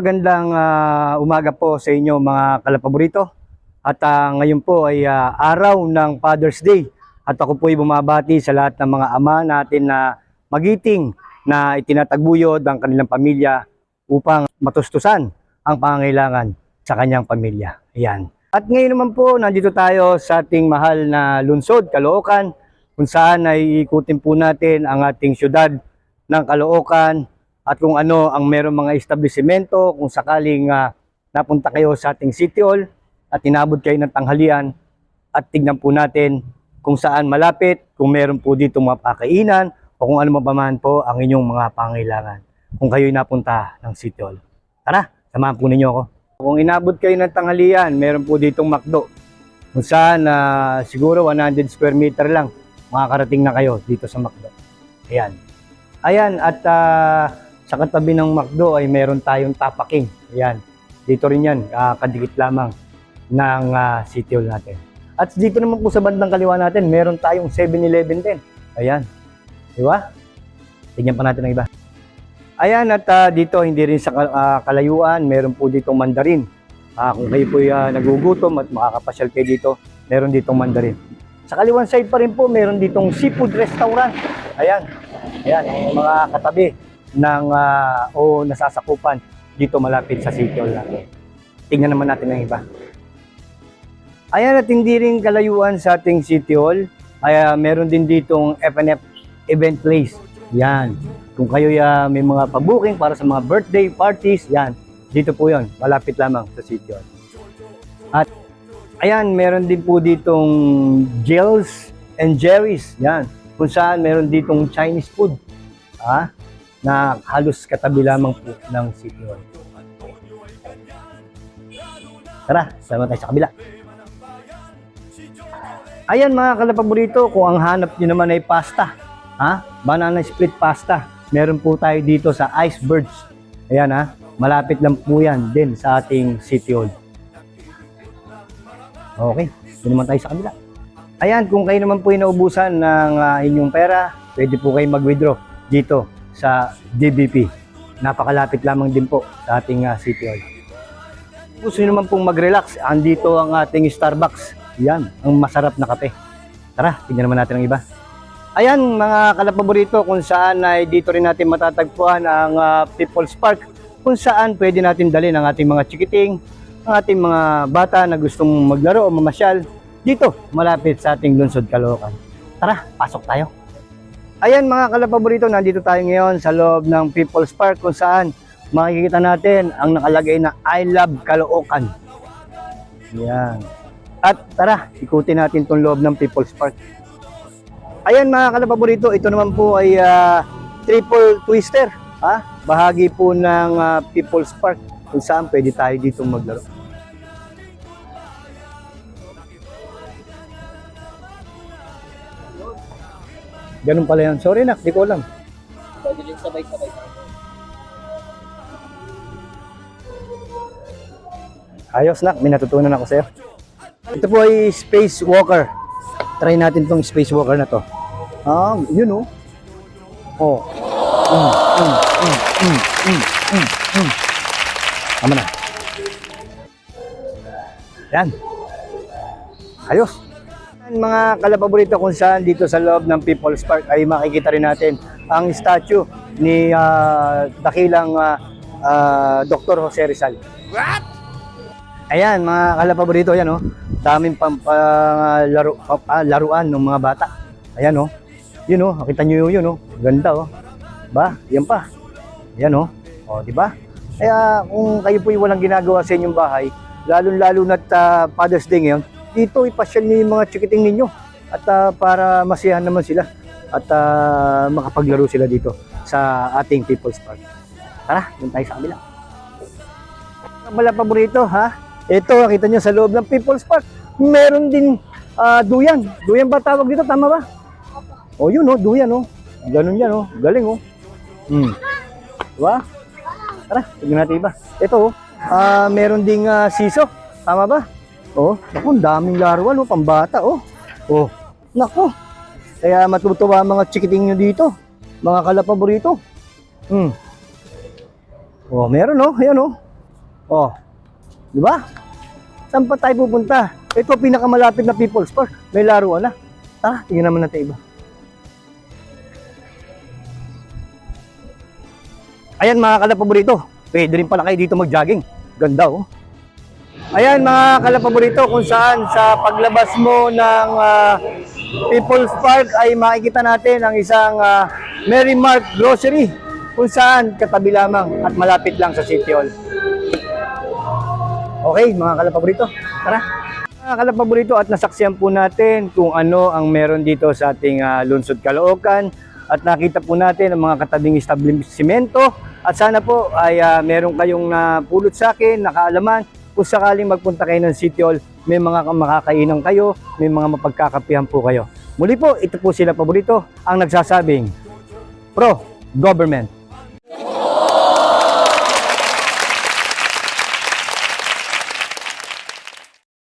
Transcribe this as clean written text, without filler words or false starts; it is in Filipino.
Magandang umaga po sa inyo mga kalapaborito. At ngayon po ay araw ng Father's Day. At ako po ay bumabati sa lahat ng mga ama natin na magiting na itinataguyod ang kanilang pamilya upang matustusan ang pangangailangan sa kanyang pamilya. Ayan. At ngayon naman po, nandito tayo sa ating mahal na lungsod, Caloocan, kung saan ay ikutin po natin ang ating syudad ng Caloocan at kung ano ang merong mga establishmento kung sakaling napunta kayo sa ating City Hall at inabot kayo ng tanghalian at tignan po natin kung saan malapit, kung meron po dito mga pakainan o kung ano mapaman po ang inyong mga pangailangan kung kayo'y napunta ng City Hall. Tara, samahan po ninyo ako. Kung inabot kayo ng tanghalian, meron po ditong McDo kung saan siguro 100 square meter lang makakarating na kayo dito sa McDo. Ayan. Ayan, at sa katabi ng McDo ay meron tayong Tapaking. Ayan. Dito rin yan, kadikit lamang ng City Hall natin. At dito naman po sa bandang kaliwa natin, meron tayong 7-Eleven din. Ayan. Di ba? Tingnan pa natin ang iba. Ayan, at dito hindi rin sa kalayuan, meron po ditong Mandarin. Kung kayo po nagugutom at makakapasyal kayo dito, meron ditong Mandarin. Sa kaliwan side pa rin po, meron ditong seafood restaurant. Ayan. Ayan, mga katabi ng o nasasakupan dito malapit sa City Hall natin. Tingnan naman natin ang iba. Ayan, at hindi rin kalayuan sa ating City Hall, ay meron din ditong F&F event place. Yan. Kung kayo may mga pa-booking para sa mga birthday parties, yan. Dito po 'yon, malapit lamang sa City Hall. At ayan, meron din po ditong Jill's and Jerry's, yan. Kung saan meron ditong Chinese food. Na halos katabi lamang po ng City Hall. Tara, sama tayo sa kabila. Ayan mga kalapaborito, kung ang hanap nyo naman ay pasta, banana split pasta, meron po tayo dito sa Icebirds. Ayan malapit lang po yan din sa ating City Hall. Okay, doon naman tayo sa kabila. Ayan, kung kayo naman po inaubusan ng inyong pera, pwede po kayo mag-withdraw dito sa DBP. Napakalapit lamang din po sa ating City Hall. Gusto nyo naman pong mag-relax, andito ang ating Starbucks. Yan, ang masarap na kape. Tara, tingnan naman natin ang iba. Ayan, mga kalapaborito, kung saan ay dito rin natin matatagpuan ang People's Park, kung saan pwede natin dalhin ang ating mga chikiting, ang ating mga bata na gustong maglaro o mamasyal, dito, malapit sa ating lungsod, Caloocan. Tara, pasok tayo. Ayan mga kalapaborito, nandito tayo ngayon sa loob ng People's Park kung saan makikita natin ang nakalagay na I Love Caloocan. Ayan. At tara, ikutin natin itong loob ng People's Park. Ayan mga kalapaborito, ito naman po ay triple twister. Bahagi po ng People's Park kung saan pwede tayo dito maglaro. Ganun pala yan. Sorry nak, di ko alam. Pwede din sabay-sabay. Ayos nak, may natutunan ako sa'yo. Ito po ay Space Walker. Try natin tong Space Walker na to. Yun oh. Tama na. Yan. Ayos. Mga kalapaborito, kung saan dito sa loob ng People's Park ay makikita rin natin ang statue ni dakilang Dr. Jose Rizal. What? Ayan mga kalapaborito, yan daming laruan ng mga bata. Ayan yun nakita nyo yun ganda ba? Yan pa. Ayan di ba? Kaya kung kayo po walang ginagawa sa inyong bahay, lalo na't Father's Day ngayon, dito ipasyal niyo yung mga chikiting ninyo at para masiyahan naman sila at makapaglaro sila dito sa ating People's Park. Tara, doon tayo sa kabila. Mga paborito ito, nakita nyo sa loob ng People's Park, meron din duyan. Duyan ba tawag dito? Tama ba? Yun duyan ganun yan galing diba? Tara, tignan natin iba. Ito meron ding siso. Tama ba? Naku, ang daming laruan, pambata, naku. Kaya matutuwa ang mga chikiting nyo dito, mga kalapaborito. Meron, ayan, Oh, di ba? Saan pa tayo pupunta? Ito pinakamalapit na People's Park. May laruan na. Tara, tingnan naman natin iba. Ayan mga kalapaborito, pwede rin pala kayo dito mag-jogging. Ganda oh. Ayan mga kalapaborito, kung saan sa paglabas mo ng People's Park ay makikita natin ang isang Mary Mark Grocery kung saan katabi lamang at malapit lang sa City Hall. Okay mga kalapaborito, tara. Mga kalapaborito, at nasaksiyan po natin kung ano ang meron dito sa ating lungsod Caloocan at nakita po natin ang mga katabing establishmento at sana po ay meron kayong napulot sa akin, nakaalaman kung sakaling magpunta kayo ng City Hall, may mga makakainan kayo, may mga mapagkakapihan po kayo. Muli po, ito po sila paborito ang nagsasabing pro government.